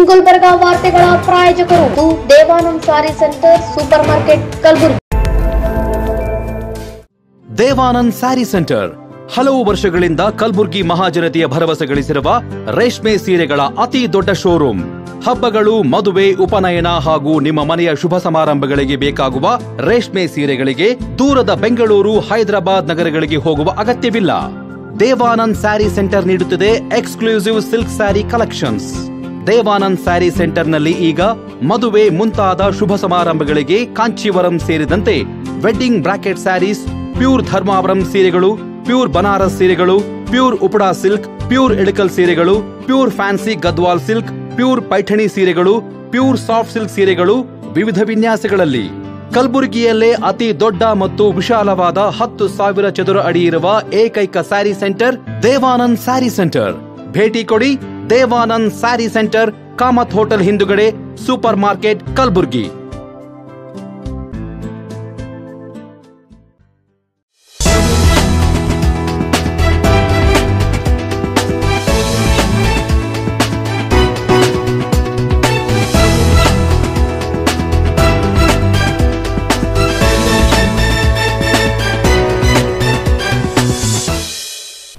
ಗುಲ್ಬರ್ಗಾ ವಾರ್ತೆಗಳ ಪ್ರಾಯೋಜಕರು Devanand sari centre supermarket Kalaburagi. Devanand sari centre ಹಲವು ವರ್ಷಗಳಿಂದ ಕಲಬುರಗಿ ಮಹಾಜನತೆಯ ಭರವಸೆ ಗಳಿಸಿರುವ ರೇಷ್ಮೆ ಸೀರೆಗಳ ಅತಿ ದೊಡ್ಡ ಶೋರೂಮ್. ಹಬ್ಬಗಳು, ಮದುವೆ, ಉಪನಯನ ಹಾಗೂ ನಿಮ್ಮ ಮನೆಯ ಶುಭ ಸಮಾರಂಭಗಳಿಗೆ ಬೇಕಾಗುವ ರೇಷ್ಮೆ ಸೀರೆಗಳಿಗೆ ದೂರದ ಬೆಂಗಳೂರು, ಹೈದರಾಬಾದ್ ನಗರಗಳಿಗೆ ಹೋಗುವ ಅಗತ್ಯವಿಲ್ಲ. ದೇವಾನಂದ್ ಸ್ಯಾರಿ ಸೆಂಟರ್ ನೀಡುತ್ತಿದೆ exclusive silk sari collections. Devanand sari ಸೆಂಟರ್ನಲ್ಲಿ ಈಗ ಮದುವೆ ಮುಂತಾದ ಶುಭ ಸಮಾರಂಭಗಳಿಗೆ ಕಾಂಚೀವರಂ ಸೇರಿದಂತೆ wedding brocade saris, pure Dharmavaram ಸೀರೆಗಳು, ಪ್ಯೂರ್ ಬನಾರಸ್ ಸೀರೆಗಳು, pure Uppada silk, pure Ilkal ಸೀರೆಗಳು, pure fancy Gadwal silk, pure Paithani ಸೀರೆಗಳು, ಪ್ಯೂರ್ ಸಾಫ್ಟ್ ಸಿಲ್ಕ್ ಸೀರೆಗಳು ವಿವಿಧ ವಿನ್ಯಾಸಗಳಲ್ಲಿ. ಕಲಬುರಗಿಯಲ್ಲೇ ಅತಿ ದೊಡ್ಡ ಮತ್ತು ವಿಶಾಲವಾದ 10,000 ಚದುರ ಅಡಿ ಇರುವ ಏಕೈಕ ಸ್ಯಾರಿ ಸೆಂಟರ್ ದೇವಾನಂದ್ ಸ್ಯಾರಿ ಸೆಂಟರ್. ಭೇಟಿ ಕೊಡಿ. ದೇವಾನಂದ್ ಸ್ಯಾರಿ ಸೆಂಟರ್, ಕಾಮತ್ ಹೋಟೆಲ್ ಹಿಂದುಗಡೆ, ಸೂಪರ್ ಮಾರ್ಕೆಟ್, ಕಲಬುರಗಿ.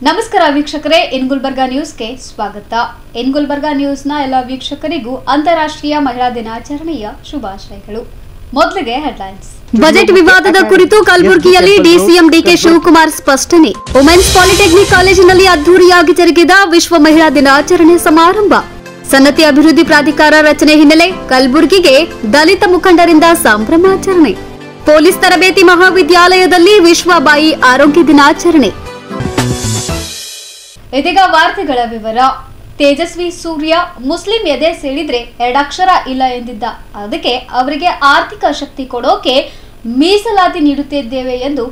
ನಮಸ್ಕಾರ ವೀಕ್ಷಕರೇ, ಇನ್ ಗುಲ್ಬರ್ಗಾ ನ್ಯೂಸ್ಗೆ ಸ್ವಾಗತ. ಇನ್ ಗುಲ್ಬರ್ಗಾ ನ್ಯೂಸ್ನ ಎಲ್ಲ ವೀಕ್ಷಕರಿಗೂ ಅಂತಾರಾಷ್ಟ್ರೀಯ ಮಹಿಳಾ ದಿನಾಚರಣೆಯ ಶುಭಾಶಯಗಳು. ಮೊದಲಿಗೆ ಹೆಡ್ಲೈನ್ಸ್. ಬಜೆಟ್ ವಿವಾದದ ಕುರಿತು ಕಲಬುರಗಿಯಲ್ಲಿ ಡಿಸಿಎಂ ಡಿಕೆ ಶಿವಕುಮಾರ್ ಸ್ಪಷ್ಟನೆ. ವುಮೆನ್ಸ್ ಪಾಲಿಟೆಕ್ನಿಕ್ ಕಾಲೇಜಿನಲ್ಲಿ ಅದ್ದೂರಿಯಾಗಿ ಜರುಗಿದ ವಿಶ್ವ ಮಹಿಳಾ ದಿನಾಚರಣೆ ಸಮಾರಂಭ. ಸನ್ನತಿ ಅಭಿವೃದ್ಧಿ ಪ್ರಾಧಿಕಾರ ರಚನೆ ಹಿನ್ನೆಲೆ ಕಲಬುರಗಿಗೆ ದಲಿತ ಮುಖಂಡರಿಂದ ಸಂಭ್ರಮಾಚರಣೆ. ಪೊಲೀಸ್ ತರಬೇತಿ ಮಹಾವಿದ್ಯಾಲಯದಲ್ಲಿ ವಿಶ್ವ ಬಾಯಿ ಆರೋಗ್ಯ ದಿನಾಚರಣೆ. ಇದೀಗ ವಾರ್ತೆಗಳ ವಿವರ. ತೇಜಸ್ವಿ ಸೂರ್ಯ ಮುಸ್ಲಿಂ ಎದೆ ಸೇರಿದ್ರೆ ಎರಡಕ್ಷರ ಇಲ್ಲ ಎಂದಿದ್ದ. ಅದಕ್ಕೆ ಅವರಿಗೆ ಆರ್ಥಿಕ ಶಕ್ತಿ ಕೊಡೋಕೆ ಮೀಸಲಾತಿ ನೀಡುತ್ತಿದ್ದೇವೆ ಎಂದು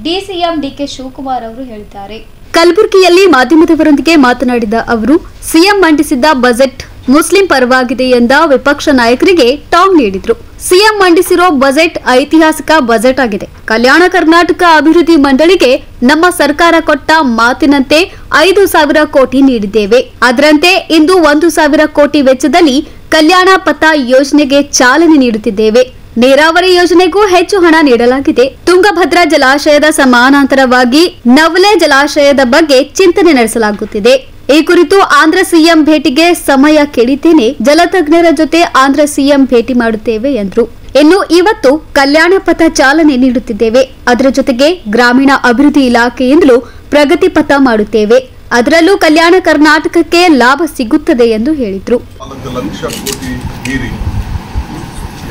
ಡಿಸಿಎಂ ಡಿಕೆ ಶಿವಕುಮಾರ್ ಅವರು ಹೇಳಿದ್ದಾರೆ. ಕಲಬುರಗಿಯಲ್ಲಿ ಮಾಧ್ಯಮದವರೊಂದಿಗೆ ಮಾತನಾಡಿದ ಅವರು, ಸಿಎಂ ಮಂಡಿಸಿದ್ದ ಬಜೆಟ್ ಮುಸ್ಲಿಂ ಪರವಾಗಿದೆ ಎಂದ ವಿಪಕ್ಷ ನಾಯಕರಿಗೆ ಟಾಂಗ್ ನೀಡಿದ್ರು. ಸಿಎಂ ಮಂಡಿಸಿರೋ ಬಜೆಟ್ ಐತಿಹಾಸಿಕ ಬಜೆಟ್ ಆಗಿದೆ. ಕಲ್ಯಾಣ ಕರ್ನಾಟಕ ಅಭಿವೃದ್ಧಿ ಮಂಡಳಿಗೆ ನಮ್ಮ ಸರ್ಕಾರ ಕೊಟ್ಟ ಮಾತಿನಂತೆ 5,000 ಕೋಟಿ ನೀಡಿದ್ದೇವೆ. ಅದರಂತೆ ಇಂದು 1,000 ಕೋಟಿ ವೆಚ್ಚದಲ್ಲಿ ಕಲ್ಯಾಣ ಪಥ ಯೋಜನೆಗೆ ಚಾಲನೆ ನೀಡುತ್ತಿದ್ದೇವೆ. ನೀರಾವರಿ ಯೋಜನೆಗೂ ಹೆಚ್ಚು ಹಣ ನೀಡಲಾಗಿದೆ. ತುಂಗಭದ್ರಾ ಜಲಾಶಯದ ಸಮಾನಾಂತರವಾಗಿ ನವಲೆ ಜಲಾಶಯದ ಬಗ್ಗೆ ಚಿಂತನೆ ನಡೆಸಲಾಗುತ್ತಿದೆ. ಈ ಕುರಿತು ಆಂಧ್ರ ಸಿಎಂ ಭೇಟಿಗೆ ಸಮಯ ಕೇಳಿದ್ದೇನೆ. ಜಲತಜ್ಞರ ಜೊತೆ ಆಂಧ್ರ ಸಿಎಂ ಭೇಟಿ ಮಾಡುತ್ತೇವೆ ಎಂದರು. ಇನ್ನು ಇವತ್ತು ಕಲ್ಯಾಣ ಪಥ ಚಾಲನೆ ನೀಡುತ್ತಿದ್ದೇವೆ. ಅದರ ಜೊತೆಗೆ ಗ್ರಾಮೀಣ ಅಭಿವೃದ್ಧಿ ಇಲಾಖೆಯಿಂದಲೂ ಪ್ರಗತಿ ಪಥ ಮಾಡುತ್ತೇವೆ. ಅದರಲ್ಲೂ ಕಲ್ಯಾಣ ಕರ್ನಾಟಕಕ್ಕೆ ಲಾಭ ಸಿಗುತ್ತದೆ ಎಂದು ಹೇಳಿದರು. 4 ಲಕ್ಷ ಕೋಟಿ ಮೀರಿ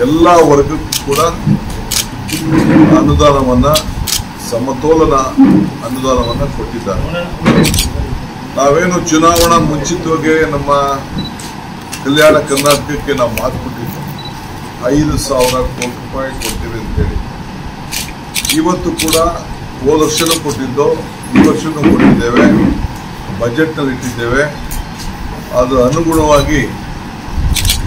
ಎಲ್ಲ ವರ್ಗಕ್ಕೂ ಕೂಡ ಅನುದಾನವನ್ನ, ಸಮತೋಲನ ಅನುದಾನವನ್ನ ಕೊಟ್ಟಿದ್ದಾರೆ. ನಾವೇನು ಚುನಾವಣಾ ಮುಂಚಿತವಾಗಿ ನಮ್ಮ ಕಲ್ಯಾಣ ಕರ್ನಾಟಕಕ್ಕೆ ನಾವು ಮಾತು ಕೊಟ್ಟಿದ್ದು 5,000 ಕೋಟಿ ರೂಪಾಯಿ ಕೊಡ್ತೀವಿ ಅಂತೇಳಿ. ಇವತ್ತು ಕೂಡ ಹೋದ ವರ್ಷನೂ ಕೊಟ್ಟಿದ್ದು, ಈ ವರ್ಷನೂ ಕೊಟ್ಟಿದ್ದೇವೆ, ಬಜೆಟ್ನಲ್ಲಿ ಇಟ್ಟಿದ್ದೇವೆ. ಅದು ಅನುಗುಣವಾಗಿ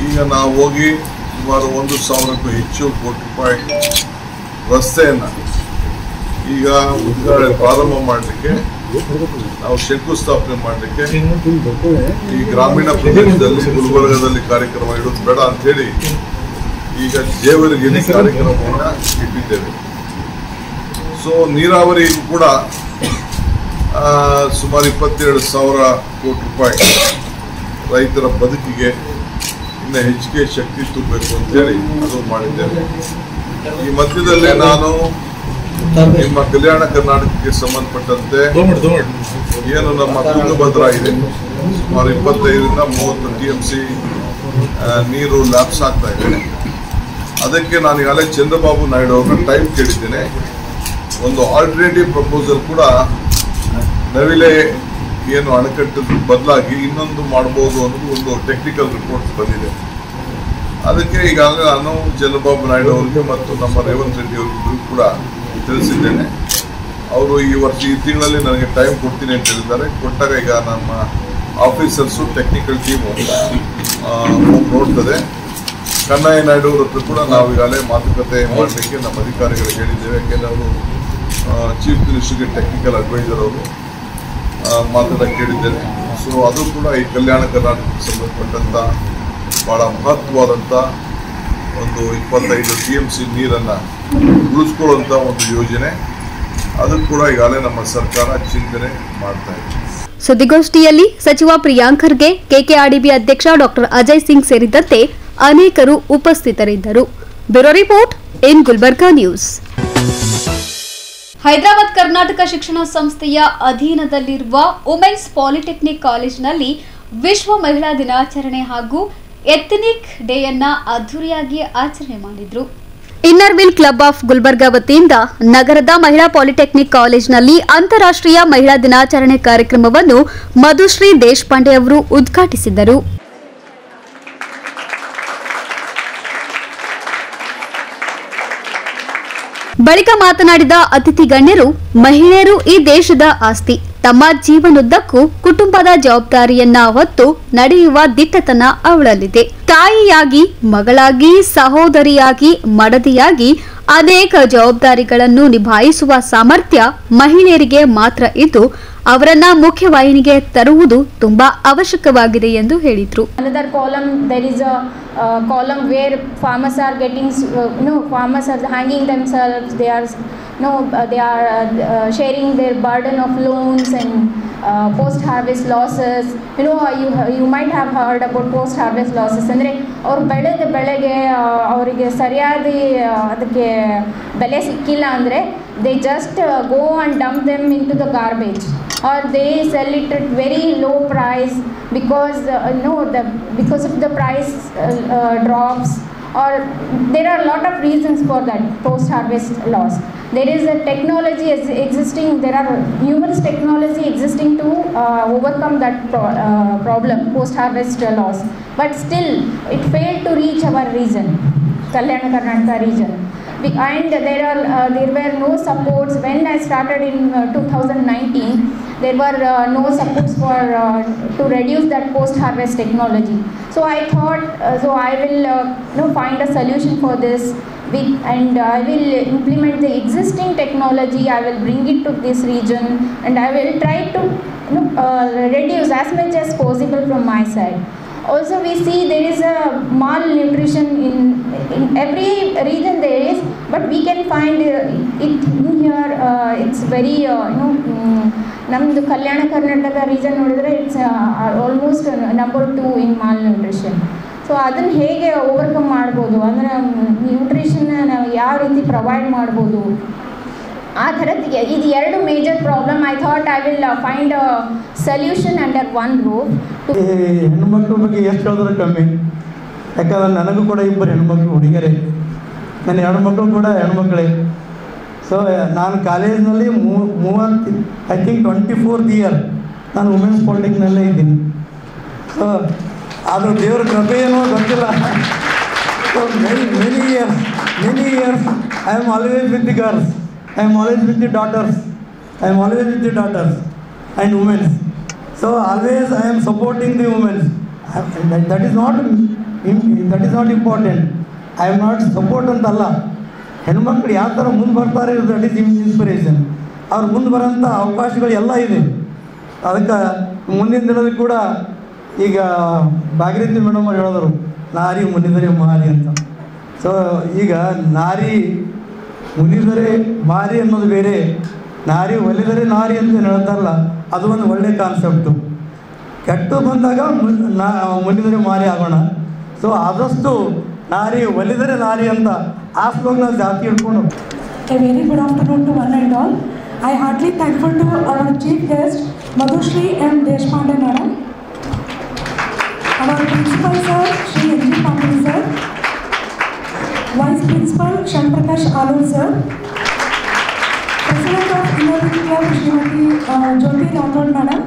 ಈಗ ನಾವು ಹೋಗಿ ಸುಮಾರು 1,000ಕ್ಕೂ ಹೆಚ್ಚು ಕೋಟಿ ರೂಪಾಯಿ ರಸ್ತೆಯನ್ನು ಈಗ ಉದ್ಘಾಟನೆ ಪ್ರಾರಂಭ ಮಾಡಲಿಕ್ಕೆ, ನಾವು ಶಂಕುಸ್ಥಾಪನೆ ಮಾಡಲಿಕ್ಕೆ ಈ ಗ್ರಾಮೀಣ ಪ್ರದೇಶದಲ್ಲಿ ಗುಲ್ಬರ್ಗದಲ್ಲಿ ಕಾರ್ಯಕ್ರಮ ಇಡೋದು ಬೇಡ ಅಂತ ಹೇಳಿ ಈಗ ಜೇವರಿಗೆಯಲ್ಲಿ ಕಾರ್ಯಕ್ರಮವನ್ನು ಇಟ್ಟಿದ್ದೇವೆ. ಸೊ ನೀರಾವರಿಗೂ ಕೂಡ ಸುಮಾರು 22,000 ಕೋಟಿ ರೂಪಾಯಿ ರೈತರ ಬದುಕಿಗೆ ಇನ್ನು ಹೆಚ್ಚಿಗೆ ಶಕ್ತಿ ತುಂಬಬೇಕು ಅಂತೇಳಿ ಅದು ಮಾಡಿದ್ದೇವೆ. ಈ ಮಧ್ಯದಲ್ಲೇ ನಾನು ನಿಮ್ಮ ಕಲ್ಯಾಣ ಕರ್ನಾಟಕಕ್ಕೆ ಸಂಬಂಧಪಟ್ಟಂತೆ ಏನು ನಮ್ಮ ತುಂಗಭದ್ರಾ ಇದೆ, ಸುಮಾರು 25ರಿಂದ 30 TMC ನೀರು ಲ್ಯಾಪ್ಸ್ ಆಗ್ತಾ ಇದೆ. ಅದಕ್ಕೆ ನಾನು ಈಗಾಗಲೇ ಚಂದ್ರಬಾಬು ನಾಯ್ಡು ಅವ್ರನ್ನ ಟೈಮ್ ಕೇಳಿದ್ದೇನೆ. ಒಂದು ಆಲ್ಟರ್ನೇಟಿವ್ ಪ್ರಪೋಸಲ್ ಕೂಡ ನವಿಲೆ ಏನು ಅಣೆಕಟ್ಟು ಬದಲಾಗಿ ಇನ್ನೊಂದು ಮಾಡ್ಬೋದು ಅನ್ನೋದು ಒಂದು ಟೆಕ್ನಿಕಲ್ ರಿಪೋರ್ಟ್ ಬಂದಿದೆ. ಅದಕ್ಕೆ ಈಗಾಗಲೇ ನಾನು ಚಂದ್ರಬಾಬು ನಾಯ್ಡು ಅವರಿಗೆ ಮತ್ತು ನಮ್ಮ ರೇವಂತ್ ರೆಡ್ಡಿ ಅವರಿಗೂ ಕೂಡ ತಿಳಿಸಿದ್ದೇನೆ. ಅವರು ಈ ತಿಂಗಳಲ್ಲಿ ನನಗೆ ಟೈಮ್ ಕೊಡ್ತೀನಿ ಅಂತ ಹೇಳಿದ್ದಾರೆ. ಕೊಟ್ಟಾಗ ಈಗ ನಮ್ಮ ಆಫೀಸರ್ಸು ಟೆಕ್ನಿಕಲ್ ಟೀಮು ನೋಡ್ತದೆ. ಕನ್ನಯ್ಯ ನಾಯ್ಡು ಅವ್ರ ಹತ್ರ ಕೂಡ ನಾವು ಈಗಾಗಲೇ ಮಾತುಕತೆ ಮಾಡಲಿಕ್ಕೆ ನಮ್ಮ ಅಧಿಕಾರಿಗಳಿಗೆ ಹೇಳಿದ್ದೇವೆ. ಯಾಕೆಂದರೆ ಅವರು ಚೀಫ್ ಮಿನಿಸ್ಟರ್ಗೆ ಟೆಕ್ನಿಕಲ್ ಅಡ್ವೈಸರ್ ಅವರು ಮಾತಾಡಕ್ಕೆ ಕೇಳಿದ್ದೇನೆ. ಸೊ ಅದು ಕೂಡ ಈ ಕಲ್ಯಾಣ ಕರ್ನಾಟಕಕ್ಕೆ ಸಂಬಂಧಪಟ್ಟಂಥ ಭಾಳ ಮಹತ್ವವಾದಂಥ ಒಂದು 25 TMC ನೀರನ್ನು ಉಳಿಸ್ಕೊಳ್ಳುವಂಥ ಒಂದು ಯೋಜನೆ, ಅದು ಕೂಡ ಈಗಾಗಲೇ ನಮ್ಮ ಸರ್ಕಾರ ಚಿಂತನೆ ಮಾಡ್ತಾ ಇದೆ. ಸುದ್ದಿಗೋಷ್ಠಿಯಲ್ಲಿ ಸಚಿವ ಪ್ರಿಯಾಂಕ್ ಖರ್ಗೆ, ಕೆಕೆಆರ್ಡಿಬಿ ಅಧ್ಯಕ್ಷ ಡಾಕ್ಟರ್ ಅಜಯ್ ಸಿಂಗ್ ಸೇರಿದಂತೆ ಅನೇಕರು ಉಪಸ್ಥಿತರಿದ್ದರು. Bureau report in Gulbarga news. Hyderabad Karnataka ಶಿಕ್ಷಣ ಸಂಸ್ಥೆಯ ಅಧೀನದಲ್ಲಿರುವ ವುಮೆನ್ಸ್ ಪಾಲಿಟೆಕ್ನಿಕ್ ಕಾಲೇಜಿನಲ್ಲಿ ವಿಶ್ವ ಮಹಿಳಾ ದಿನಾಚರಣೆ ಹಾಗೂ ಎಥ್ನಿಕ್ ಡೇಯನ್ನ ಅದ್ದೂರಿಯಾಗಿ ಆಚರಣೆ ಮಾಡಿದ್ರು. Inner will club of Gulbarga ವತಿಯಿಂದ ನಗರದ ಮಹಿಳಾ ಪಾಲಿಟೆಕ್ನಿಕ್ ಕಾಲೇಜಿನಲ್ಲಿ ಅಂತಾರಾಷ್ಟ್ರೀಯ ಮಹಿಳಾ ದಿನಾಚರಣೆ ಕಾರ್ಯಕ್ರಮವನ್ನು ಮಧುಶ್ರೀ ದೇಶಪಾಂಡೆ ಅವರು ಉದ್ಘಾಟಿಸಿದರು. ಬಳಿಕ ಮಾತನಾಡಿದ ಅತಿಥಿ ಗಣ್ಯರು, ಮಹಿಳೆಯರು ಈ ದೇಶದ ಆಸ್ತಿ. ತಮ್ಮ ಜೀವನದುದ್ದಕ್ಕೂ ಕುಟುಂಬದ ಜವಾಬ್ದಾರಿಯನ್ನ ಹೊತ್ತು ನಡೆಯುವ ದಿಟ್ಟತನ ಅವಳಲ್ಲಿದೆ. ತಾಯಿಯಾಗಿ, ಮಗಳಾಗಿ, ಸಹೋದರಿಯಾಗಿ, ಮಡದಿಯಾಗಿ ಅನೇಕ ಜವಾಬ್ದಾರಿಗಳನ್ನು ನಿಭಾಯಿಸುವ ಸಾಮರ್ಥ್ಯ ಮಹಿಳೆಯರಿಗೆ ಮಾತ್ರ ಇದ್ದು, ಅವರನ್ನ ಮುಖ್ಯವಾಹಿನಿಗೆ ತರುವುದು ತುಂಬಾ ಅವಶ್ಯಕವಾಗಿದೆ ಎಂದು ಹೇಳಿದರು. Another column, there is a column where farmers are getting, farmers are hanging themselves. They are sharing their burden of loans and post-harvest losses. You might have heard about post-harvest losses. ಅಂದರೆ ಅವ್ರು ಬೆಳೆದ ಬೆಳೆಗೆ ಅವರಿಗೆ ಸರಿಯಾದ ಅದಕ್ಕೆ ಬೆಲೆ ಸಿಕ್ಕಿಲ್ಲ ಅಂದರೆ they just go and dump them into the garbage, or they sell it at very low price because because of the price drops, or there are a lot of reasons for that post-harvest loss. There is a technology existing, there are numerous technology existing to overcome that problem, post-harvest loss, but still it failed to reach our region, Kalyana Karnataka region. And there were no supports when I started in 2019. There were no supports for to reduce that post-harvest technology. So I thought, I will find a solution for this, and I will implement the existing technology. I will bring it to this region, and I will try to reduce as much as possible from my side. Also, we see there is a malnutrition in every region there is, but we can find it in here. It's very namdu Kalyana Karnataka region nodidre it's almost number 2 in malnutrition. So ಅದನ್ನು ಹೇಗೆ overcome ಮಾಡ್ಬೋದು ಅಂದರೆ ನ್ಯೂಟ್ರಿಷನ್ನ ನಾವು ಯಾವ ರೀತಿ provide ಮಾಡ್ಬೋದು, ಆ ಥರದ್ದು ಇದು ಎರಡು major problem. I thought I will find a solution under one roof. ಹೆಣ್ಮಕ್ಳ ಬಗ್ಗೆ ಎಷ್ಟು ಹೇಳಿದ್ರೆ ಕಮ್ಮಿ, ಯಾಕಂದ್ರೆ ನನಗೂ ಕೂಡ ಇಬ್ಬರು ಹೆಣ್ಮಕ್ಳು ಹುಡುಗರೇ, ನನ್ನ ಹೆಣ್ಮಕ್ಳು ಕೂಡ ಹೆಣ್ಮಕ್ಳೇ. ಸೊ ನಾನು ಕಾಲೇಜ್ನಲ್ಲಿ 24th ಇಯರ್ ನಾನು ವುಮೆನ್ಸ್ ಪಾಲಿಟೆಕ್ನಲ್ಲೇ ಇದ್ದೀನಿ. ಸೊ ಅದು ದೇವ್ರ ಕೃಪೆ ಏನೋ ಗೊತ್ತಿಲ್ಲ. So many years I am always with the girls, I am always with the daughters. And women. So always I am supporting the women. That is not important. I am not support ಅಂತಲ್ಲ. ಹೆಣ್ಮಕ್ಳು ಯಾವ ಥರ ಮುಂದೆ ಬರ್ತಾರೆ, that is inspiration. ಅವ್ರು ಮುಂದೆ ಬರೋಂಥ ಅವಕಾಶಗಳು ಎಲ್ಲ ಇದೆ. ಅದಕ್ಕೆ ಮುಂದಿನ ದಿನದಲ್ಲಿ ಕೂಡ ಈಗ ಭಾಗೀರಥಿ ಮೇಡಮ್ ಅವ್ರು ಹೇಳಿದ್ರು, ನಾರಿ ಮುನಿದರೆ ಮಾರಿ ಅಂತ. ಸೊ ಈಗ ನಾರಿ ಮುನಿದರೆ ಮಾರಿ ಅನ್ನೋದು ಬೇರೆ, ನಾರಿ ಒಲಿದರೆ ನಾರಿ ಅಂತ ಹೇಳ್ತಾರಲ್ಲ, ಅದು ಒಂದು ಒಳ್ಳೆಯ ಕಾನ್ಸೆಪ್ಟು. ಕೆಟ್ಟು ಬಂದಾಗ ಮುನಿದರೆ ಮಾರಿ ಆಗೋಣ. ಸೊ ಆದಷ್ಟು ನಾರಿ ಒಲಿದರೆ ನಾರಿ ಅಂತ ಆ ಸ್ಲೋಗ ನಾವು ಜಾತಿ ಹಿಡ್ಕೊಂಡು. A very good afternoon to one and all. I heartily thankful to our chief guest Madhushri M. Deshpande madam, our principal sir Shri N.G. Pandey sir, Vice Principal Shanprakash Alur sir, President of Innor Vill Club Srimati Jyoti Rathod madam,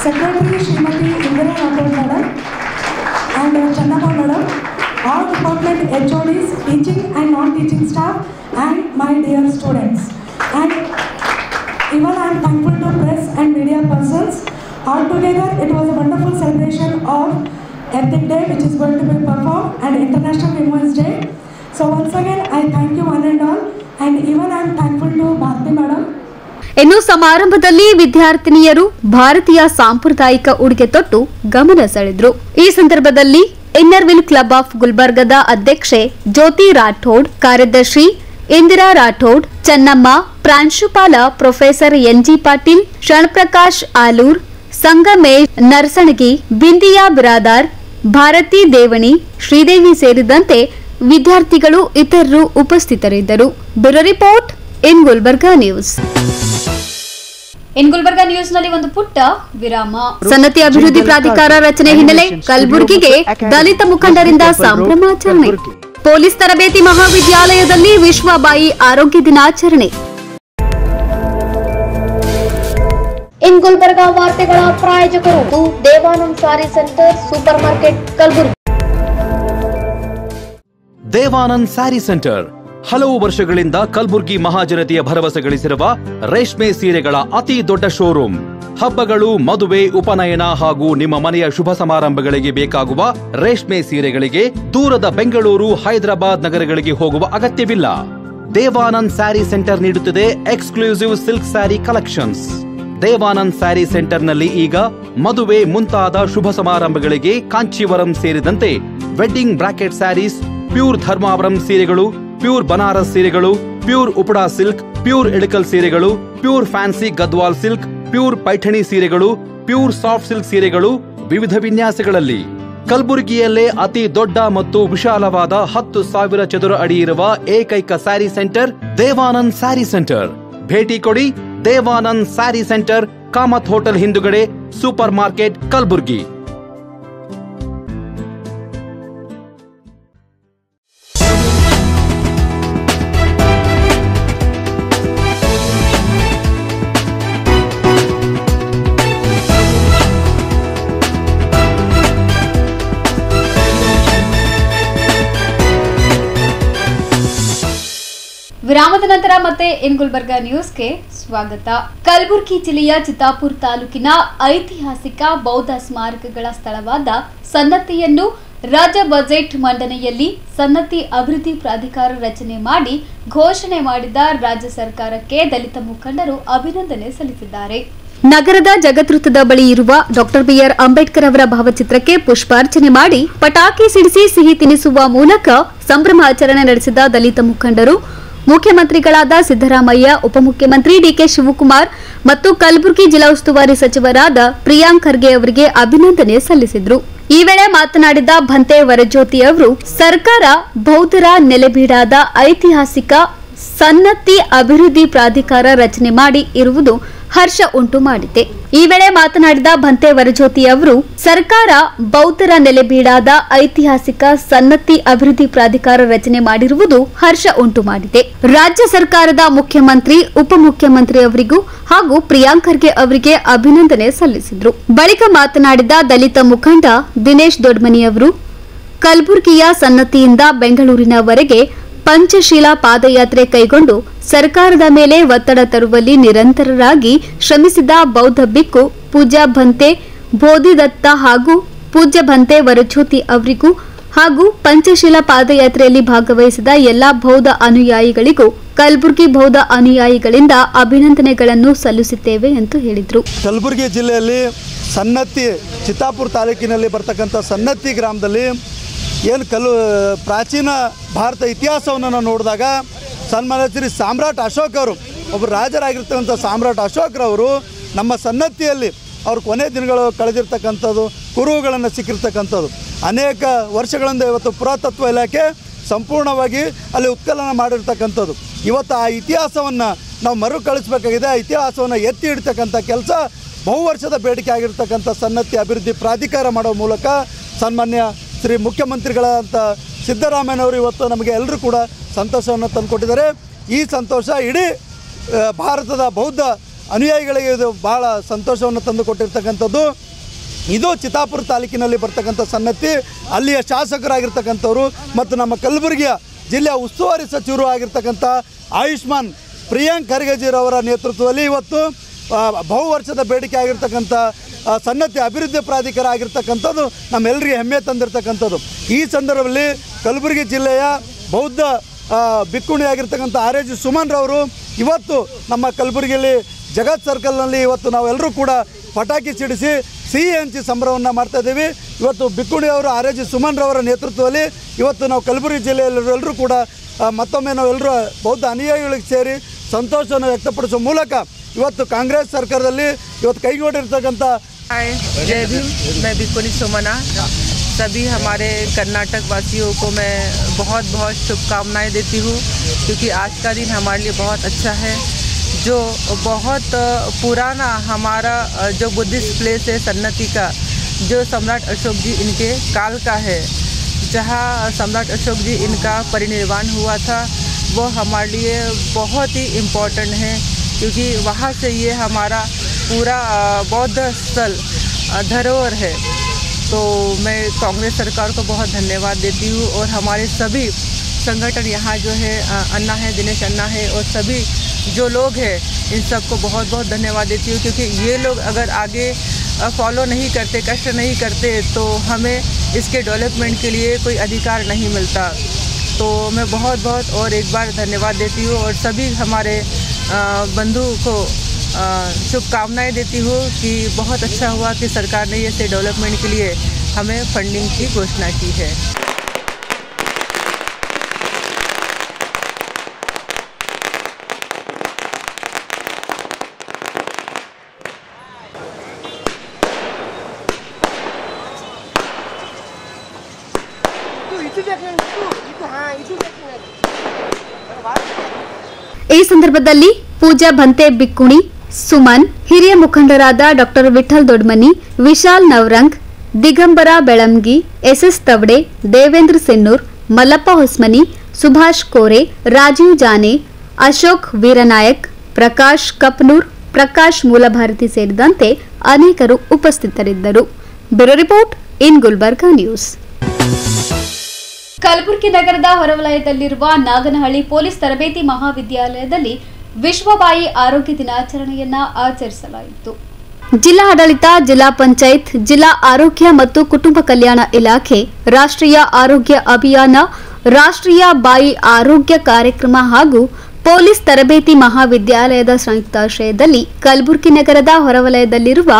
Secretary Srimati Indira Rathod madam, and Channappa madam, all department HODs, teaching and non-teaching staff, and my dear students. And even I am thankful to press and media persons. Altogether, it was a wonderful celebration of Ethnic Day, which is going to be performed, and International Women's Day. So once again, I thank you one and all, and even I am thankful to Bharti madam. ಇನ್ನು ಸಮಾರಂಭದಲ್ಲಿ ವಿದ್ಯಾರ್ಥಿನಿಯರು ಭಾರತೀಯ ಸಾಂಪ್ರದಾಯಿಕ ಉಡುಗೆ ತೊಟ್ಟು ಗಮನ ಸೆಳೆದ್ರು. ಈ ಸಂದರ್ಭದಲ್ಲಿ ಇನ್ನರ್ವಿಲ್ ಕ್ಲಬ್ ಆಫ್ ಗುಲ್ಬರ್ಗದ ಅಧ್ಯಕ್ಷೆ ಜ್ಯೋತಿ ರಾಠೋಡ್, ಕಾರ್ಯದರ್ಶಿ ಇಂದಿರಾ ರಾಠೋಡ್, ಚೆನ್ನಮ್ಮ, ಪ್ರಾಂಶುಪಾಲ ಪ್ರೊಫೆಸರ್ ಎನ್ಜಿ ಪಾಟೀಲ್, ಶರಣಪ್ರಕಾಶ್ ಆಲೂರ್, ಸಂಗಮೇಶ್ ನರ್ಸಣಗಿ, ಬಿಂದಿಯಾ ಬಿರಾದಾರ್, ಭಾರತಿ ದೇವಣಿ, ಶ್ರೀದೇವಿ ಸೇರಿದಂತೆ ವಿದ್ಯಾರ್ಥಿಗಳು ಇತರರು ಉಪಸ್ಥಿತರಿದ್ದರು. Bureau report in Gulbarga news. In Gulbarga ನ್ಯೂಸ್ನಲ್ಲಿ ಒಂದು ಪುಟ್ಟ ವಿರಾಮ. ಸನ್ನತಿ ಅಭಿವೃದ್ಧಿ ಪ್ರಾಧಿಕಾರ ರಚನೆ ಹಿನ್ನೆಲೆ ಕಲಬುರಗಿಗೆ ದಲಿತ ಮುಖಂಡರಿಂದ ಸಂಭ್ರಮಾಚರಣೆ. ಪೊಲೀಸ್ ತರಬೇತಿ ಮಹಾವಿದ್ಯಾಲಯದಲ್ಲಿ ವಿಶ್ವ ಬಾಯಿ ಆರೋಗ್ಯ ದಿನಾಚರಣೆ. ಇನ್ ಗುಲ್ಬರ್ಗಾ ವಾರ್ತೆಗಳ ಪ್ರಾಯೋಜಕರು Devanand sari centre supermarket Kalaburagi. Devanand sari centre ಹಲವು ವರ್ಷಗಳಿಂದ ಕಲಬುರ್ಗಿ ಮಹಾಜನತೆಯ ಭರವಸೆ ಗಳಿಸಿರುವ ರೇಷ್ಮೆ ಸೀರೆಗಳ ಅತಿ ದೊಡ್ಡ ಶೋರೂಮ್. ಹಬ್ಬಗಳು, ಮದುವೆ, ಉಪನಯನ ಹಾಗೂ ನಿಮ್ಮ ಮನೆಯ ಶುಭ ಸಮಾರಂಭಗಳಿಗೆ ಬೇಕಾಗುವ ರೇಷ್ಮೆ ಸೀರೆಗಳಿಗೆ ದೂರದ ಬೆಂಗಳೂರು, ಹೈದರಾಬಾದ್ ನಗರಗಳಿಗೆ ಹೋಗುವ ಅಗತ್ಯವಿಲ್ಲ. ದೇವಾನಂದ್ ಸ್ಯಾರಿ ಸೆಂಟರ್ ನೀಡುತ್ತಿದೆ exclusive silk sari collections. Devanand sari ಸೆಂಟರ್ನಲ್ಲಿ ಈಗ ಮದುವೆ ಮುಂತಾದ ಶುಭ ಸಮಾರಂಭಗಳಿಗೆ ಕಾಂಚೀವರಂ ಸೇರಿದಂತೆ wedding brocade saris, pure Dharmavaram ಸೀರೆಗಳು, ಪ್ಯೂರ್ ಬನಾರಸ್ ಸೀರೆಗಳು, pure Uppada silk, pure Ilkal ಸೀರೆಗಳು, pure fancy Gadwal silk, pure Paithani ಸೀರೆಗಳು, ಪ್ಯೂರ್ ಸಾಫ್ಟ್ ಸಿಲ್ಕ್ ಸೀರೆಗಳು ವಿವಿಧ ವಿನ್ಯಾಸಗಳಲ್ಲಿ. ಕಲಬುರಗಿಯಲ್ಲೇ ಅತಿ ದೊಡ್ಡ ಮತ್ತು ವಿಶಾಲವಾದ 10,000 ಚದುರ ಅಡಿ ಇರುವ ಏಕೈಕ ಸ್ಯಾರಿ ಸೆಂಟರ್ ದೇವಾನಂದ್ ಸ್ಯಾರಿ ಸೆಂಟರ್. ಭೇಟಿ ಕೊಡಿ. ದೇವಾನಂದ್ ಸ್ಯಾರಿ ಸೆಂಟರ್, ಕಾಮತ್ ಹೋಟೆಲ್ ಹಿಂದುಗಡೆ, ಸೂಪರ್ ಮಾರ್ಕೆಟ್, ಕಲಬುರ್ಗಿ. ವಿರಾಮದ ನಂತರ ಮತ್ತೆ ಇನ್ ಗುಲ್ಬರ್ಗಾ ನ್ಯೂಸ್ಗೆ ಸ್ವಾಗತ. ಕಲಬುರಗಿ ಜಿಲ್ಲೆಯ ಚಿತ್ತಾಪುರ ತಾಲೂಕಿನ ಐತಿಹಾಸಿಕ ಬೌದ್ಧ ಸ್ಮಾರಕಗಳ ಸ್ಥಳವಾದ ಸನ್ನತಿಯನ್ನು ರಾಜ್ಯ ಬಜೆಟ್ ಮಂಡನೆಯಲ್ಲಿ ಸನ್ನತಿ ಅಭಿವೃದ್ಧಿ ಪ್ರಾಧಿಕಾರ ರಚನೆ ಮಾಡಿ ಘೋಷಣೆ ಮಾಡಿದ ರಾಜ್ಯ ಸರ್ಕಾರಕ್ಕೆ ದಲಿತ ಮುಖಂಡರು ಅಭಿನಂದನೆ ಸಲ್ಲಿಸಿದ್ದಾರೆ. ನಗರದ ಜಗದ್ವೃತ್ತದ ಬಳಿ ಇರುವ ಡಾಕ್ಟರ್ ಬಿಆರ್ ಅಂಬೇಡ್ಕರ್ ಅವರ ಭಾವಚಿತ್ರಕ್ಕೆ ಪುಷ್ಪಾರ್ಚನೆ ಮಾಡಿ ಪಟಾಕಿ ಸಿಡಿಸಿ ಸಿಹಿ ತಿನ್ನಿಸುವ ಮೂಲಕ ಸಂಭ್ರಮಾಚರಣೆ ನಡೆಸಿದ ದಲಿತ ಮುಖಂಡರು ಮುಖ್ಯಮಂತ್ರಿಗಳಾದ ಸಿದ್ದರಾಮಯ್ಯ, ಉಪಮುಖ್ಯಮಂತ್ರಿ ಡಿಕೆ ಶಿವಕುಮಾರ್ ಮತ್ತು ಕಲಬುರಗಿ ಜಿಲ್ಲಾ ಉಸ್ತುವಾರಿ ಸಚಿವರಾದ ಪ್ರಿಯಾಂಕ್ ಖರ್ಗೆ ಅವರಿಗೆ ಅಭಿನಂದನೆ ಸಲ್ಲಿಸಿದರು. ಈ ವೇಳೆ ಮಾತನಾಡಿದ ಭಂತೆ ವರಜ್ಯೋತಿ ಅವರು, ಸರ್ಕಾರ ಬೌದ್ಧರ ನೆಲೆಬೀಡಾದ ಐತಿಹಾಸಿಕ ಸನ್ನತಿ ಅಭಿವೃದ್ಧಿ ಪ್ರಾಧಿಕಾರ ರಚನೆ ಮಾಡಿ ಇರುವುದು ಹರ್ಷ ಉಂಟು ಮಾಡಿದೆ. ಈ ವೇಳೆ ಮಾತನಾಡಿದ ಭಂತೆ ವರಜ್ಯೋತಿ ಅವರು, ಸರ್ಕಾರ ಬೌದ್ಧರ ನೆಲೆಬೀಡಾದ ಐತಿಹಾಸಿಕ ಸನ್ನತಿ ಅಭಿವೃದ್ಧಿ ಪ್ರಾಧಿಕಾರ ರಚನೆ ಮಾಡಿರುವುದು ಹರ್ಷ ಉಂಟು ಮಾಡಿದೆ. ರಾಜ್ಯ ಸರ್ಕಾರದ ಮುಖ್ಯಮಂತ್ರಿ, ಉಪಮುಖ್ಯಮಂತ್ರಿ ಅವರಿಗೂ ಹಾಗೂ ಪ್ರಿಯಾಂಕ್ ಖರ್ಗೆ ಅವರಿಗೆ ಅಭಿನಂದನೆ ಸಲ್ಲಿಸಿದರು. ಬಳಿಕ ಮಾತನಾಡಿದ ದಲಿತ ಮುಖಂಡ ದಿನೇಶ್ ದೊಡ್ಮನಿ ಅವರು, ಕಲಬುರಗಿಯ ಸನ್ನತಿಯಿಂದ ಬೆಂಗಳೂರಿನವರೆಗೆ ಪಂಚಶೀಲ ಪಾದಯಾತ್ರೆ ಕೈಗೊಂಡು ಸರ್ಕಾರದ ಮೇಲೆ ಒತ್ತಡ ತರುವಲ್ಲಿ ನಿರಂತರರಾಗಿ ಶ್ರಮಿಸಿದ ಬೌದ್ಧ ಬಿಕ್ಕು ಪೂಜ್ಯ ಭಂತೆ ಬೋಧಿದತ್ತ ಹಾಗೂ ಪೂಜ್ಯ ಭಂತೆ ವರಜ್ಯೋತಿ ಅವರಿಗೂ ಹಾಗೂ ಪಂಚಶೀಲ ಪಾದಯಾತ್ರೆಯಲ್ಲಿ ಭಾಗವಹಿಸಿದ ಎಲ್ಲಾ ಬೌದ್ಧ ಅನುಯಾಯಿಗಳಿಗೂ ಕಲಬುರಗಿ ಬೌದ್ಧ ಅನುಯಾಯಿಗಳಿಂದ ಅಭಿನಂದನೆಗಳನ್ನು ಸಲ್ಲಿಸುತ್ತೇವೆ ಎಂದು ಹೇಳಿದರು. ಕಲಬುರಗಿ ಜಿಲ್ಲೆಯಲ್ಲಿ ಸನ್ನತಿ ಚಿತ್ತಾಪುರ ತಾಲೂಕಿನಲ್ಲಿ ಬರ್ತಕ್ಕಂಥ ಸನ್ನತಿ ಗ್ರಾಮದಲ್ಲಿ ಏನು ಪ್ರಾಚೀನ ಭಾರತ ಇತಿಹಾಸವನ್ನು ನಾವು ನೋಡಿದಾಗ ಸನ್ಮಾನ್ಯ ಶ್ರೀ ಸಾಮ್ರಾಟ್ ಅಶೋಕ್ ಅವರು, ಒಬ್ಬರು ರಾಜರಾಗಿರ್ತಕ್ಕಂಥ ಸಾಮ್ರಾಟ್ ಅಶೋಕ್ರವರು ನಮ್ಮ ಸನ್ನತಿಯಲ್ಲಿ ಅವ್ರ ಕೊನೆ ದಿನಗಳು ಕಳೆದಿರ್ತಕ್ಕಂಥದ್ದು, ಕುರುಹುಗಳನ್ನು ಸಿಕ್ಕಿರ್ತಕ್ಕಂಥದ್ದು. ಅನೇಕ ವರ್ಷಗಳಿಂದ ಇವತ್ತು ಪುರಾತತ್ವ ಇಲಾಖೆ ಸಂಪೂರ್ಣವಾಗಿ ಅಲ್ಲಿ ಉತ್ಖನನ ಮಾಡಿರ್ತಕ್ಕಂಥದ್ದು. ಇವತ್ತು ಆ ಇತಿಹಾಸವನ್ನು ನಾವು ಮರುಕಳಿಸಬೇಕಾಗಿದೆ. ಆ ಇತಿಹಾಸವನ್ನು ಎತ್ತಿ ಇಡ್ತಕ್ಕಂಥ ಕೆಲಸ ಬಹುವರ್ಷದ ಬೇಡಿಕೆ ಆಗಿರ್ತಕ್ಕಂಥ ಸನ್ನತಿ ಅಭಿವೃದ್ಧಿ ಪ್ರಾಧಿಕಾರ ಮಾಡೋ ಮೂಲಕ ಸನ್ಮಾನ್ಯ ಶ್ರೀ ಮುಖ್ಯಮಂತ್ರಿಗಳಂತ ಸಿದ್ದರಾಮಯ್ಯನವರು ಇವತ್ತು ನಮಗೆ ಎಲ್ಲರೂ ಕೂಡ ಸಂತೋಷವನ್ನು ತಂದುಕೊಟ್ಟಿದ್ದಾರೆ. ಈ ಸಂತೋಷ ಇಡೀ ಭಾರತದ ಬೌದ್ಧ ಅನುಯಾಯಿಗಳಿಗೆ ಇದು ಭಾಳ ಸಂತೋಷವನ್ನು ತಂದುಕೊಟ್ಟಿರ್ತಕ್ಕಂಥದ್ದು. ಇದು ಚಿತ್ತಾಪುರ ತಾಲೂಕಿನಲ್ಲಿ ಬರ್ತಕ್ಕಂಥ ಸನ್ನತಿ, ಅಲ್ಲಿಯ ಶಾಸಕರಾಗಿರ್ತಕ್ಕಂಥವ್ರು ಮತ್ತು ನಮ್ಮ ಕಲಬುರಗಿಯ ಜಿಲ್ಲೆಯ ಉಸ್ತುವಾರಿ ಸಚಿವರು ಆಗಿರ್ತಕ್ಕಂಥ ಆಯುಷ್ಮಾನ್ ಪ್ರಿಯಾಂಕ್ ಖರ್ಗೆಜಿರವರ ನೇತೃತ್ವದಲ್ಲಿ ಇವತ್ತು ಬಹುವರ್ಷದ ಬೇಡಿಕೆ ಆಗಿರ್ತಕ್ಕಂಥ ಸನ್ನತಿ ಅಭಿವೃದ್ಧಿ ಪ್ರಾಧಿಕಾರ ಆಗಿರ್ತಕ್ಕಂಥದ್ದು ನಮ್ಮೆಲ್ಲರಿಗೆ ಹೆಮ್ಮೆ ತಂದಿರತಕ್ಕಂಥದ್ದು. ಈ ಸಂದರ್ಭದಲ್ಲಿ ಕಲಬುರಗಿ ಜಿಲ್ಲೆಯ ಬೌದ್ಧ ಬಿಕ್ಕುಣಿ ಆಗಿರ್ತಕ್ಕಂಥ ಆರ್.ಎಜ್. ಸುಮನ್ರವರು ಇವತ್ತು ನಮ್ಮ ಕಲಬುರಗಿಯಲ್ಲಿ ಜಗತ್ ಸರ್ಕಲ್ನಲ್ಲಿ ಇವತ್ತು ನಾವೆಲ್ಲರೂ ಕೂಡ ಪಟಾಕಿ ಸಿಡಿಸಿ ಸಿಹಿ ಹಂಚಿ ಸಂಭ್ರಮವನ್ನು ಮಾಡ್ತಾಯಿದ್ದೀವಿ. ಇವತ್ತು ಬಿಕ್ಕುಣಿ ಅವರು RAG ಸುಮನ್ ರವರ ನೇತೃತ್ವದಲ್ಲಿ ಇವತ್ತು ನಾವು ಕಲಬುರಗಿ ಜಿಲ್ಲೆಯಲ್ಲರೂ ಕೂಡ ಮತ್ತೊಮ್ಮೆ ನಾವೆಲ್ಲರೂ ಬೌದ್ಧ ಅನುಯಾಯಿಗಳಿಗೆ ಸೇರಿ ಸಂತೋಷವನ್ನು ವ್ಯಕ್ತಪಡಿಸುವ ಮೂಲಕ ಇವತ್ತು ಕಾಂಗ್ರೆಸ್ ಸರ್ಕಾರದಲ್ಲಿ ಇವತ್ತು ಕೈಗೊಂಡಿರ್ತಕ್ಕಂಥ जय भीम, मैं बिकुनी सुमना, सभी हमारे कर्नाटक वासियों को मैं बहुत बहुत शुभकामनाएं देती हूँ, क्योंकि आज का दिन हमारे लिए बहुत अच्छा है। जो बहुत पुराना हमारा जो बुद्धिस्ट प्लेस है सन्नति का, जो सम्राट अशोक जी इनके काल का है, जहाँ सम्राट अशोक जी इनका परिनिर्वाण हुआ था, वो हमारे लिए बहुत ही इम्पोर्टेंट है, क्योंकि वहाँ से ये हमारा पूरा बौद्ध स्थल धरोहर है। तो मैं कांग्रेस सरकार को बहुत धन्यवाद देती हूँ, और हमारे सभी संगठन यहाँ जो है अन्ना है, दिनेश अन्ना है, और सभी जो लोग हैं इन सबको बहुत बहुत धन्यवाद देती हूँ, क्योंकि ये लोग अगर आगे फॉलो नहीं करते, कष्ट नहीं करते, तो हमें इसके डेवलपमेंट के लिए कोई अधिकार नहीं मिलता। तो मैं बहुत बहुत और एक बार धन्यवाद देती हूँ, और सभी हमारे बंधु को शुभकामनाएं देती हूँ कि बहुत अच्छा हुआ कि सरकार ने ऐसे डेवलपमेंट के लिए हमें फंडिंग की घोषणा की है। ಈ ಸಂದರ್ಭದಲ್ಲಿ ಪೂಜಾ ಭಂತೆ ಬಿಕ್ಕುಣಿ, ಸುಮನ್, ಹಿರಿಯ ಮುಖಂಡರಾದ ಡಾಕ್ಟರ್ ವಿಠಲ್ ದೊಡ್ಮನಿ, ವಿಶಾಲ್ ನವರಂಗ್, ದಿಗಂಬರ ಬೆಳಂಗಿ, SS ತವಡೆ, ದೇವೇಂದ್ರ ಸೆನ್ನೂರ್, ಮಲ್ಲಪ್ಪ ಹೊಸ್ಮನಿ, ಸುಭಾಷ್ ಕೋರೆ, ರಾಜೀವ್ ಜಾನೆ, ಅಶೋಕ್ ವೀರನಾಯಕ್, ಪ್ರಕಾಶ್ ಕಪ್ನೂರ್, ಪ್ರಕಾಶ್ ಮೂಲಭಾರತಿ ಸೇರಿದಂತೆ ಅನೇಕರು ಉಪಸ್ಥಿತರಿದ್ದರು. Bureau report in Gulbarga news. Kalaburagi ನಗರದ ಹೊರವಲಯದಲ್ಲಿರುವ ನಾಗನಹಳ್ಳಿ ಪೊಲೀಸ್ ತರಬೇತಿ ಮಹಾವಿದ್ಯಾಲಯದಲ್ಲಿ ವಿಶ್ವವಾಯಿ ಆರೋಗ್ಯ ದಿನಾಚರಣೆಯನ್ನ ಆಚರಿಸಲಾಯಿತು. ಜಿಲ್ಲಾ ಆಡಳಿತ, ಜಿಲ್ಲಾ ಪಂಚಾಯತ್, ಜಿಲ್ಲಾ ಆರೋಗ್ಯ ಮತ್ತು ಕುಟುಂಬ ಕಲ್ಯಾಣ ಇಲಾಖೆ, ರಾಷ್ಟ್ರೀಯ ಆರೋಗ್ಯ ಅಭಿಯಾನ, ರಾಷ್ಟ್ರೀಯ ಬಾಯಿ ಆರೋಗ್ಯ ಕಾರ್ಯಕ್ರಮ ಹಾಗೂ ಪೊಲೀಸ್ ತರಬೇತಿ ಮಹಾವಿದ್ಯಾಲಯದ ಸಂಯುಕ್ತಾಶ್ರಯದಲ್ಲಿ ಕಲಬುರಗಿ ನಗರದ ಹೊರವಲಯದಲ್ಲಿರುವ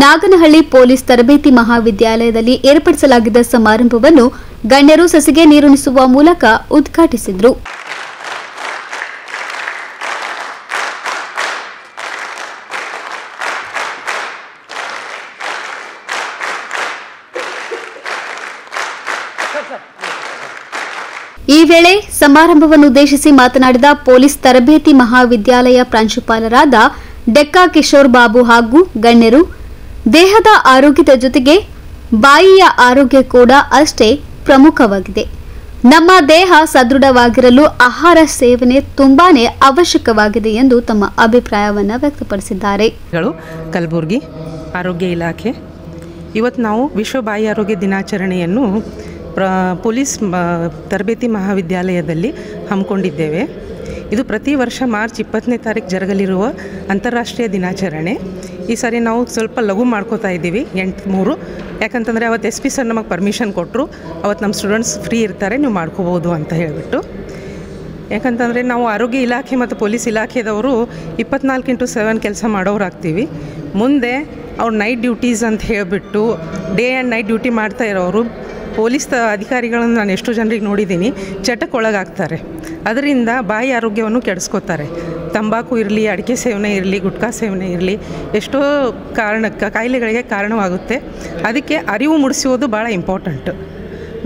ನಾಗನಹಳ್ಳಿ ಪೊಲೀಸ್ ತರಬೇತಿ ಮಹಾವಿದ್ಯಾಲಯದಲ್ಲಿ ಏರ್ಪಡಿಸಲಾಗಿದ್ದ ಸಮಾರಂಭವನ್ನು ಗಣ್ಯರು ಸಸಿಗೆ ನೀರುಣಿಸುವ ಮೂಲಕ ಉದ್ಘಾಟಿಸಿದರು. ಈ ವೇಳೆ ಸಮಾರಂಭವನ್ನುದ್ದೇಶಿಸಿ ಮಾತನಾಡಿದ ಪೊಲೀಸ್ ತರಬೇತಿ ಮಹಾವಿದ್ಯಾಲಯ ಪ್ರಾಂಶುಪಾಲರಾದ ಡೆಕ್ಕಾ ಕಿಶೋರ್ ಬಾಬು ಹಾಗೂ ಗಣ್ಯರು, ದೇಹದ ಆರೋಗ್ಯದ ಜೊತೆಗೆ ಬಾಯಿಯ ಆರೋಗ್ಯ ಕೂಡ ಅಷ್ಟೇ ಪ್ರಮುಖವಾಗಿದೆ. ನಮ್ಮ ದೇಹ ಸದೃಢವಾಗಿರಲು ಆಹಾರ ಸೇವನೆ ತುಂಬಾನೇ ಅವಶ್ಯಕವಾಗಿದೆ ಎಂದು ತಮ್ಮ ಅಭಿಪ್ರಾಯವನ್ನು ವ್ಯಕ್ತಪಡಿಸಿದ್ದಾರೆ. ಕಲಬುರಗಿ ಆರೋಗ್ಯ ಇಲಾಖೆ ಇವತ್ತು ನಾವು ವಿಶ್ವ ಬಾಯಿ ಆರೋಗ್ಯ ದಿನಾಚರಣೆಯನ್ನು ಪೊಲೀಸ್ ತರಬೇತಿ ಮಹಾವಿದ್ಯಾಲಯದಲ್ಲಿ ಹಮ್ಮಿಕೊಂಡಿದ್ದೇವೆ. ಇದು ಪ್ರತಿ ವರ್ಷ ಮಾರ್ಚ್ 20ನೇ ತಾರೀಕು ಜರುಗಲಿರುವ ಅಂತಾರಾಷ್ಟ್ರೀಯ ದಿನಾಚರಣೆ. ಈ ಸಾರಿ ನಾವು ಸ್ವಲ್ಪ ಲಘು ಮಾಡ್ಕೋತಾ ಇದ್ದೀವಿ 8/3, ಯಾಕಂತಂದರೆ ಅವತ್ತು SP ಸರ್ ನಮಗೆ ಪರ್ಮಿಷನ್ ಕೊಟ್ಟರು, ಅವತ್ತು ನಮ್ಮ ಸ್ಟೂಡೆಂಟ್ಸ್ ಫ್ರೀ ಇರ್ತಾರೆ, ನೀವು ಮಾಡ್ಕೋಬೋದು ಅಂತ ಹೇಳಿಬಿಟ್ಟು. ಯಾಕಂತಂದರೆ ನಾವು ಆರೋಗ್ಯ ಇಲಾಖೆ ಮತ್ತು ಪೊಲೀಸ್ ಇಲಾಖೆದವರು 24/7 ಕೆಲಸ ಮಾಡೋರಾಗ್ತೀವಿ. ಮುಂದೆ ಅವ್ರು ನೈಟ್ ಡ್ಯೂಟೀಸ್ ಅಂತ ಹೇಳಿಬಿಟ್ಟು ಡೇ ಆ್ಯಂಡ್ ನೈಟ್ ಡ್ಯೂಟಿ ಮಾಡ್ತಾ ಇರೋರು ಪೊಲೀಸ್ ಅಧಿಕಾರಿಗಳನ್ನು ನಾನು ಎಷ್ಟು ಜನರಿಗೆ ನೋಡಿದ್ದೀನಿ, ಚಟಕ್ಕೆ ಒಳಗಾಗ್ತಾರೆ. ಅದರಿಂದ ಬಾಯಿ ಆರೋಗ್ಯವನ್ನು ಕೆಡಿಸ್ಕೋತಾರೆ. ತಂಬಾಕು ಇರಲಿ, ಅಡಿಕೆ ಸೇವನೆ ಇರಲಿ, ಗುಟ್ಕಾ ಸೇವನೆ ಇರಲಿ, ಎಷ್ಟೋ ಕಾಯಿಲೆಗಳಿಗೆ ಕಾರಣವಾಗುತ್ತೆ. ಅದಕ್ಕೆ ಅರಿವು ಮೂಡಿಸುವುದು ಭಾಳ ಇಂಪಾರ್ಟೆಂಟ್.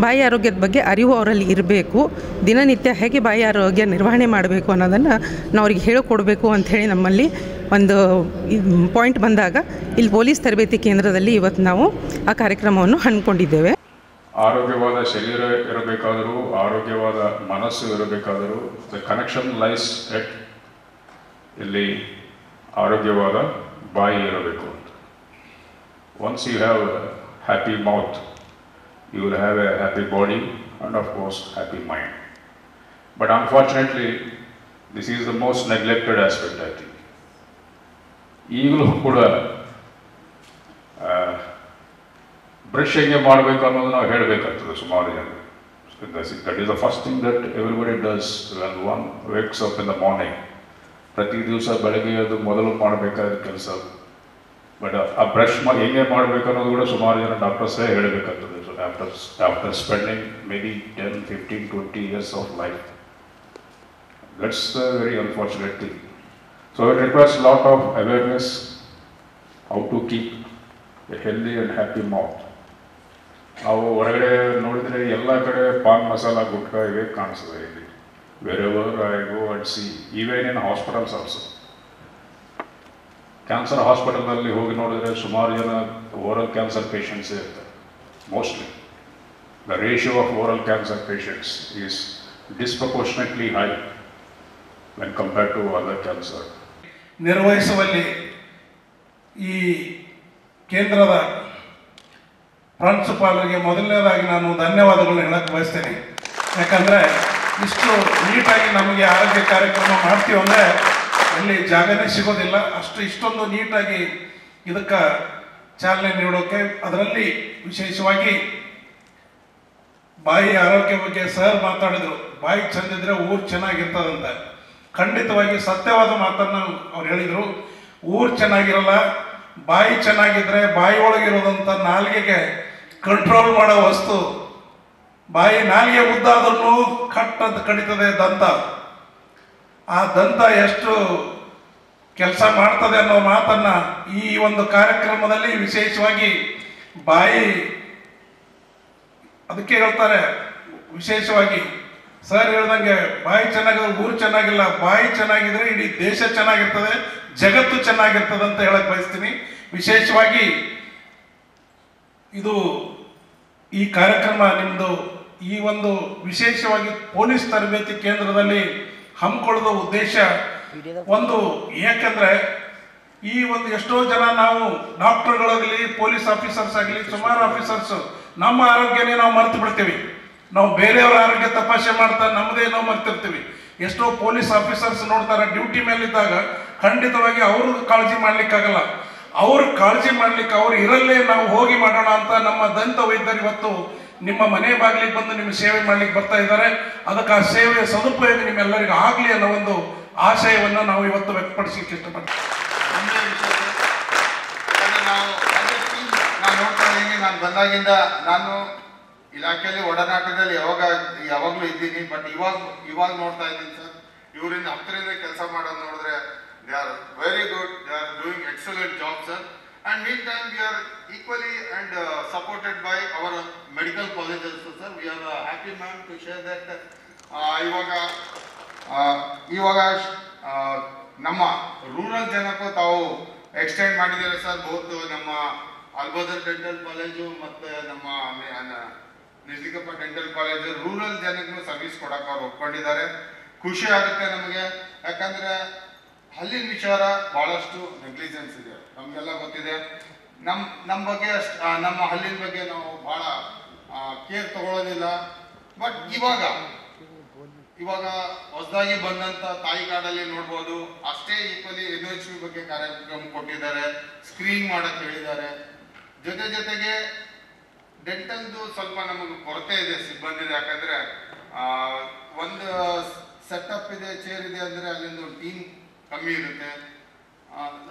ಬಾಯಿ ಆರೋಗ್ಯದ ಬಗ್ಗೆ ಅರಿವು ಅವರಲ್ಲಿ ಇರಬೇಕು. ದಿನನಿತ್ಯ ಹೇಗೆ ಬಾಯಿ ಆರೋಗ್ಯ ನಿರ್ವಹಣೆ ಮಾಡಬೇಕು ಅನ್ನೋದನ್ನು ನಾವು ಅವ್ರಿಗೆ ಹೇಳಿಕೊಡ್ಬೇಕು ಅಂಥೇಳಿ ನಮ್ಮಲ್ಲಿ ಒಂದು ಪಾಯಿಂಟ್ ಬಂದಾಗ ಇಲ್ಲಿ ಪೊಲೀಸ್ ತರಬೇತಿ ಕೇಂದ್ರದಲ್ಲಿ ಇವತ್ತು ನಾವು ಆ ಕಾರ್ಯಕ್ರಮವನ್ನು ಹಮ್ಮಿಕೊಂಡಿದ್ದೇವೆ. ಆರೋಗ್ಯವಾದ ಶರೀರ ಇರಬೇಕಾದರೂ, ಆರೋಗ್ಯವಾದ ಮನಸ್ಸು ಇರಬೇಕಾದರೂ ದ ಕನೆಕ್ಷನ್ ಲೈಸ್ ಎಟ್ ಇಲ್ಲಿ ಆರೋಗ್ಯವಾದ ಬಾಯಿ ಇರಬೇಕು ಅಂತ. Once you have happy mouth, you will have a happy body and of course happy mind. But unfortunately this is the most neglected aspect, I think. ಈಗಲೂ ಕೂಡ ಬ್ರಷ್ ಹೆಂಗೆ ಮಾಡಬೇಕು ಅನ್ನೋದು ನಾವು ಹೇಳಬೇಕಾಗ್ತದೆ ಸುಮಾರು ಜನ. That is the first thing that everybody does when one wakes up in the morning. ಪ್ರತಿ ದಿವಸ ಬೆಳಗ್ಗೆ ಅದು ಮೊದಲು ಮಾಡಬೇಕಾದ ಕೆಲಸ. ಬಟ್ ಆ ಬ್ರಷ್ ಹೆಂಗೆ ಮಾಡಬೇಕು ಅನ್ನೋದು ಕೂಡ ಸುಮಾರು ಜನ ಡಾಕ್ಟರ್ಸೇ ಹೇಳಬೇಕಾಗ್ತದೆ. So after spending maybe 10, 15, 20 years of life. That's the very unfortunate thing. So it requires a lot of awareness how to keep a healthy and happy mouth. ನಾವು ಹೊರಗಡೆ ನೋಡಿದರೆ ಎಲ್ಲ ಕಡೆ ಪಾನ್ ಮಸಾಲ ಗುಟ್ಕಾ ಇವೇ ಕಾಣಿಸ್ತದೆ ಇಲ್ಲಿ. wherever I go and see, even in hospitals also. Cancer ಹಾಸ್ಪಿಟಲ್ನಲ್ಲಿ ಹೋಗಿ ನೋಡಿದ್ರೆ ಸುಮಾರು ಜನ ಓರಲ್ ಕ್ಯಾನ್ಸರ್ ಪೇಷಂಟ್ಸ್ ಇರ್ತಾರೆ. Mostly the ratio of oral cancer patients is disproportionately high when compared to other cancer. ನಿರ್ವಹಿಸುವಲ್ಲಿ ಈ ಕೇಂದ್ರದ ಪ್ರಾಂಶುಪಾಲರಿಗೆ ಮೊದಲನೇದಾಗಿ ನಾನು ಧನ್ಯವಾದಗಳನ್ನ ಹೇಳಕ್ಕೆ ಬಯಸ್ತೇನೆ. ಯಾಕಂದರೆ ಇಷ್ಟು ನೀಟಾಗಿ ನಮಗೆ ಆರೋಗ್ಯ ಕಾರ್ಯಕ್ರಮ ಮಾಡ್ತೀವಿ ಅಂದರೆ ಅಲ್ಲಿ ಜಾಗನೇ ಸಿಗೋದಿಲ್ಲ. ಇಷ್ಟೊಂದು ನೀಟಾಗಿ ಇದಕ್ಕೆ ಚಾಲನೆ ನೀಡೋಕೆ, ಅದರಲ್ಲಿ ವಿಶೇಷವಾಗಿ ಬಾಯಿ ಆರೋಗ್ಯ ಬಗ್ಗೆ ಸರ್ ಮಾತಾಡಿದ್ರು. ಬಾಯಿ ಚಂದಿದ್ರೆ ಊರು ಚೆನ್ನಾಗಿರ್ತದಂತ. ಖಂಡಿತವಾಗಿ ಸತ್ಯವಾದ ಮಾತನ್ನು ಅವ್ರು ಹೇಳಿದರು. ಊರು ಚೆನ್ನಾಗಿರಲ್ಲ, ಬಾಯಿ ಚೆನ್ನಾಗಿದ್ರೆ ಬಾಯಿ ಒಳಗಿರೋದಂಥ ನಾಲಿಗೆಗೆ ಕಂಟ್ರೋಲ್ ಮಾಡೋ ವಸ್ತು. ಬಾಯಿ ನಾಲಿಗೆ ಉದ್ದಾದ್ರೂ ಕಟ್ಟಂತ ಕಡಿತದೆ ದಂತ. ಆ ದಂತ ಎಷ್ಟು ಕೆಲಸ ಮಾಡ್ತದೆ ಅನ್ನೋ ಮಾತನ್ನ ಈ ಒಂದು ಕಾರ್ಯಕ್ರಮದಲ್ಲಿ ವಿಶೇಷವಾಗಿ ಬಾಯಿ, ಅದಕ್ಕೆ ಹೇಳ್ತಾರೆ ವಿಶೇಷವಾಗಿ ಸರ್ ಹೇಳ್ದಂಗೆ ಬಾಯಿ ಚೆನ್ನಾಗಿದ್ರೆ ಊರು ಚೆನ್ನಾಗಿಲ್ಲ, ಬಾಯಿ ಚೆನ್ನಾಗಿದ್ರೆ ಇಡೀ ದೇಶ ಚೆನ್ನಾಗಿರ್ತದೆ, ಜಗತ್ತು ಚೆನ್ನಾಗಿರ್ತದೆ ಅಂತ ಹೇಳಕ್ ಬಯಸ್ತೀನಿ. ವಿಶೇಷವಾಗಿ ಇದು ಈ ಕಾರ್ಯಕ್ರಮ ನಿಮ್ಮದು ಈ ಒಂದು ವಿಶೇಷವಾಗಿ ಪೊಲೀಸ್ ತರಬೇತಿ ಕೇಂದ್ರದಲ್ಲಿ ಹಮ್ಮಿಕೊಳ್ಳುವ ಉದ್ದೇಶ ಒಂದು, ಯಾಕಂದ್ರೆ ಈ ಒಂದು ಎಷ್ಟೋ ಜನ ನಾವು ಡಾಕ್ಟರ್ಗಳಾಗಲಿ ಪೊಲೀಸ್ ಆಫೀಸರ್ಸ್ ಆಗಲಿ ಸುಮಾರು ಆಫೀಸರ್ಸ್ ನಮ್ಮ ಆರೋಗ್ಯನೇ ನಾವು ಮರೆತು ಬಿಡ್ತೀವಿ. ನಾವು ಬೇರೆಯವರ ಆರೋಗ್ಯ ತಪಾಸಣೆ ಮಾಡ್ತಾ ನಮ್ಮದೇ ನಾವು ಮರ್ತಿರ್ತೀವಿ. ಎಷ್ಟೋ ಪೊಲೀಸ್ ಆಫೀಸರ್ಸ್ ನೋಡ್ತಾರೆ ಡ್ಯೂಟಿ ಮೇಲಿದ್ದಾಗ ಖಂಡಿತವಾಗಿ ಅವರು ಕಾಳಜಿ ಮಾಡ್ಲಿಕ್ಕಾಗಲ್ಲ. ಅವ್ರು ಕಾಳಜಿ ಮಾಡ್ಲಿಕ್ಕೆ ಅವ್ರು ಇರಲ್ಲೇ ನಾವು ಹೋಗಿ ಮಾಡೋಣ ಅಂತ ನಮ್ಮ ದಂತ ವೈದ್ಯರು ಇವತ್ತು ನಿಮ್ಮ ಮನೆ ಬಾಗಿಲಿಗೆ ಬಂದು ನಿಮ್ಮ ಸೇವೆ ಮಾಡ್ಲಿಕ್ಕೆ ಬರ್ತಾ ಇದ್ದಾರೆ. ಅದಕ್ಕೆ ಆ ಸೇವೆಯ ಸದುಪಯೋಗ ನಿಮ್ಮೆಲ್ಲರಿಗೂ ಆಗಲಿ ಅನ್ನೋ ಒಂದು ಆಶಯವನ್ನು ನಾವು ಇವತ್ತು ವ್ಯಕ್ತಪಡಿಸಲಿಕ್ಕೆ ಇಷ್ಟಪಡ್ತೀವಿ. ನಾವು ನೋಡ್ತಾ ಇದ್ದೀನಿ, ನಾನು ಬಂದಾಗಿಂದ ನಾನು ಇಲಾಖೆಯಲ್ಲಿ ಒಡನಾಟದಲ್ಲಿ ಯಾವಾಗಲೂ ಇದ್ದೀನಿ. ಬಟ್ ಇವಾಗ ನೋಡ್ತಾ ಇದ್ದೀನಿ ಸರ್, ಇವರಿಂದ ಹತ್ತರಿಂದ ಕೆಲಸ ಮಾಡೋದು ನೋಡಿದ್ರೆ they are very good, they are doing excellent job sir. And meantime we are equally and supported by our medical colleges sir. We are happy ma'am to share that ಇವಾಗ ನಮ್ಮ ರೂರಲ್ ಜನಕ್ಕೂ ತಾವು extend ಮಾಡಿದ್ದಾರೆ sir. ಬಹುತ್ ನಮ್ಮ ಅಲ್ಬದರ್ dental college ಮತ್ತು ನಮ್ಮ Nijalingappa dental college rural ಜನಕ್ಕೂ service ಕೊಡಕ್ಕೆ ಅವ್ರು ಒಪ್ಕೊಂಡಿದ್ದಾರೆ. ಖುಷಿ ಆಗುತ್ತೆ ನಮಗೆ. ಯಾಕಂದ್ರೆ ಹಲ್ಲಿನ ವಿಚಾರ ಬಹಳಷ್ಟು ನೆಗ್ಲಿಜೆನ್ಸ್ ಇದೆ, ನಮಗೆಲ್ಲ ಗೊತ್ತಿದೆ. ನಮ್ಮ ಬಗ್ಗೆ ನಮ್ಮ ಹಲ್ಲಿನ ಬಗ್ಗೆ ನಾವು ಬಹಳ ಕೇರ್ ತಗೊಳ್ಳೋದಿಲ್ಲ. ಬಟ್ ಇವಾಗ ಹೊಸದಾಗಿ ಬಂದಂತ ತಾಯಿ ಕಾರ್ಡಲ್ಲಿ ನೋಡ್ಬೋದು, ಅಷ್ಟೇ ಈಕ್ವಲಿ NHV ಬಗ್ಗೆ ಕಾರ್ಯಕ್ರಮ ಕೊಟ್ಟಿದ್ದಾರೆ, ಸ್ಕ್ರೀನ್ ಮಾಡಕ್ ಹೇಳಿದ್ದಾರೆ. ಜೊತೆಗೆ ಡೆಂಟಲ್ದು ಸ್ವಲ್ಪ ನಮಗೆ ಕೊರತೆ ಇದೆ, ಸಿಬ್ಬಂದಿ. ಯಾಕಂದ್ರೆ ಒಂದು ಸೆಟಪ್ ಇದೆ, ಚೇರ್ ಇದೆ ಅಂದ್ರೆ ಅಲ್ಲಿಂದ ಟೀಮ್ ಕಮ್ಮಿ ಇರುತ್ತೆ.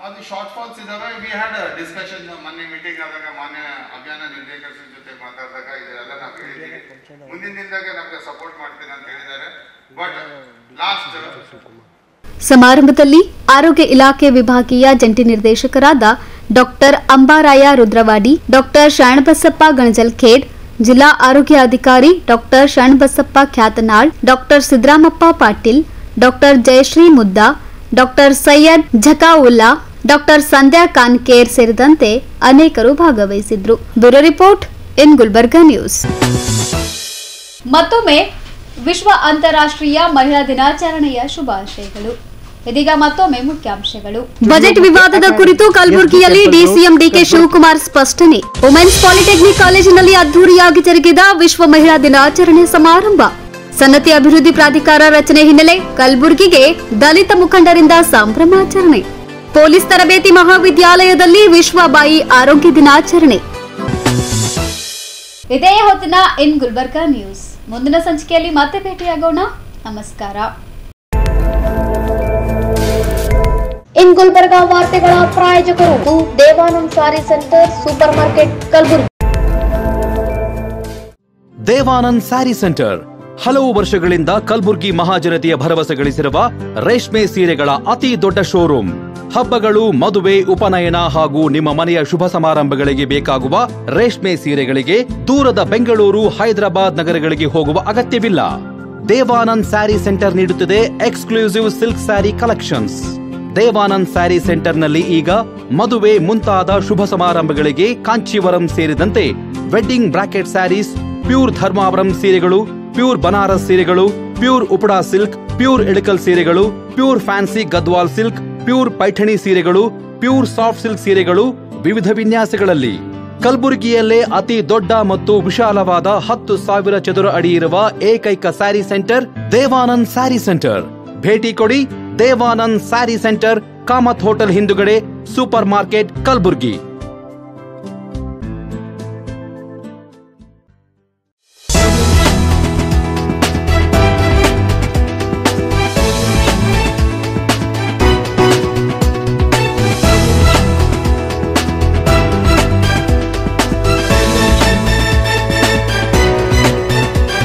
ಅದು ಶಾರ್ಟ್ ಫಾಲ್ಸ್ ಇದಾವೆ. ವಿ ಹ್ಯಾಡ್ ಡಿಸ್ಕಷನ್ ಮೊನ್ನೆ ಮೀಟಿಂಗ್ ಆದಾಗ, ಮಾನ್ಯ ಅಭಿಯಾನ ನಿರ್ದೇಶಕರ ಜೊತೆ ಮಾತಾಡಿದಾಗ ಇದೆಲ್ಲ ನಾವು ಹೇಳಿದ್ದೀವಿ. ಮುಂದಿನ ದಿನದಾಗ ನಮ್ಗೆ ಸಪೋರ್ಟ್ ಮಾಡ್ತೀನಿ ಅಂತ ಹೇಳಿದ್ದಾರೆ. ಬಟ್ ಲಾಸ್ಟ್ ಸಮಾರಂಭದಲ್ಲಿ ಆರೋಗ್ಯ ಇಲಾಖೆ ವಿಭಾಗೀಯ ಜಂಟಿ ನಿರ್ದೇಶಕರಾದ ಡಾಕ್ಟರ್ ಅಂಬಾರಾಯ ರುದ್ರವಾಡಿ, ಡಾಕ್ಟರ್ ಶರಣಬಸಪ್ಪ ಗಣಜಲ್ಖೇಡ್, ಜಿಲ್ಲಾ ಆರೋಗ್ಯ ಅಧಿಕಾರಿ doctor Sharanabasappa Khyatanal, doctor Siddaramappa Patil, doctor Jayashree Mudda, doctor Syed Zakaullah, doctor Sandhya Kanker ಸೇರಿದಂತೆ ಅನೇಕರು ಭಾಗವಹಿಸಿದ್ರು. Bureau report in Gulbarga news. ಮತ್ತೊಮ್ಮೆ ವಿಶ್ವ ಅಂತಾರಾಷ್ಟ್ರೀಯ ಮಹಿಳಾ ದಿನಾಚರಣೆಯ ಶುಭಾಶಯಗಳು. ಇದೀಗ ಮತ್ತೊಮ್ಮೆ ಮುಖ್ಯಾಂಶಗಳು. ಬಜೆಟ್ ವಿವಾದದ ಕುರಿತು ಕಲಬುರಗಿಯಲ್ಲಿ ಡಿಸಿಎಂ ಡಿಕೆ ಶಿವಕುಮಾರ್ ಸ್ಪಷ್ಟನೆ. ವುಮೆನ್ಸ್ ಪಾಲಿಟೆಕ್ನಿಕ್ ಕಾಲೇಜಿನಲ್ಲಿ ಅದ್ದೂರಿಯಾಗಿ ಜರುಗಿದ ವಿಶ್ವ ಮಹಿಳಾ ದಿನಾಚರಣೆ ಸಮಾರಂಭ. ಸನ್ನತಿ ಅಭಿವೃದ್ಧಿ ಪ್ರಾಧಿಕಾರ ರಚನೆ ಹಿನ್ನೆಲೆ ಕಲಬುರಗಿಗೆ ದಲಿತ ಮುಖಂಡರಿಂದ ಸಂಭ್ರಮಾಚರಣೆ. ಪೊಲೀಸ್ ತರಬೇತಿ ಮಹಾವಿದ್ಯಾಲಯದಲ್ಲಿ ವಿಶ್ವ ಬಾಯಿ ಆರೋಗ್ಯ ದಿನಾಚರಣೆ. ಇದೇ ಹೊತ್ತಿನ ಇನ್ ಗುಲ್ಬರ್ಗಾ ನ್ಯೂಸ್. ಮುಂದಿನ ಸಂಚಿಕೆಯಲ್ಲಿ ಮತ್ತೆ ಭೇಟಿಯಾಗೋಣ. ನಮಸ್ಕಾರ. ಇನ್ ಗುಲ್ಬರ್ಗಾ ವಾರ್ತೆಗಳ ಪ್ರಾಯೋಜಕರು Devanand sari centre supermarket Kalaburagi. Devanand sari centre ಹಲವು ವರ್ಷಗಳಿಂದ ಕಲಬುರ್ಗಿ ಮಹಾಜನತೆಯ ಭರವಸೆ ಗಳಿಸಿರುವ ರೇಷ್ಮೆ ಸೀರೆಗಳ ಅತಿ ದೊಡ್ಡ ಶೋರೂಮ್. ಹಬ್ಬಗಳು, ಮದುವೆ, ಉಪನಯನ ಹಾಗೂ ನಿಮ್ಮ ಮನೆಯ ಶುಭ ಸಮಾರಂಭಗಳಿಗೆ ಬೇಕಾಗುವ ರೇಷ್ಮೆ ಸೀರೆಗಳಿಗೆ ದೂರದ ಬೆಂಗಳೂರು, ಹೈದರಾಬಾದ್ ನಗರಗಳಿಗೆ ಹೋಗುವ ಅಗತ್ಯವಿಲ್ಲ. ದೇವಾನಂದ್ ಸ್ಯಾರಿ ಸೆಂಟರ್ ನೀಡುತ್ತಿದೆ exclusive silk sari collections. Devanand sari ಸೆಂಟರ್ನಲ್ಲಿ ಈಗ ಮದುವೆ ಮುಂತಾದ ಶುಭ ಸಮಾರಂಭಗಳಿಗೆ ಕಾಂಚೀವರಂ ಸೇರಿದಂತೆ wedding brocade saris, pure Dharmavaram ಸೀರೆಗಳು, ಪ್ಯೂರ್ ಬನಾರಸ್ ಸೀರೆಗಳು, pure Uppada silk, pure Ilkal ಸೀರೆಗಳು, pure fancy Gadwal silk, pure Paithani ಸೀರೆಗಳು, ಪ್ಯೂರ್ ಸಾಫ್ಟ್ ಸಿಲ್ಕ್ ಸೀರೆಗಳು ವಿವಿಧ ವಿನ್ಯಾಸಗಳಲ್ಲಿ. ಕಲಬುರಗಿಯಲ್ಲೇ ಅತಿ ದೊಡ್ಡ ಮತ್ತು ವಿಶಾಲವಾದ 10,000 ಚದುರ ಅಡಿ ಇರುವ ಏಕೈಕ ಸ್ಯಾರಿ ಸೆಂಟರ್ ದೇವಾನಂದ್ ಸ್ಯಾರಿ ಸೆಂಟರ್. ಭೇಟಿ ಕೊಡಿ. ದೇವಾನಂದ್ ಸ್ಯಾರಿ ಸೆಂಟರ್, ಕಾಮತ್ ಹೋಟೆಲ್ ಹಿಂದುಗಡೆ, ಸೂಪರ್ ಮಾರ್ಕೆಟ್, ಕಲಬುರಗಿ.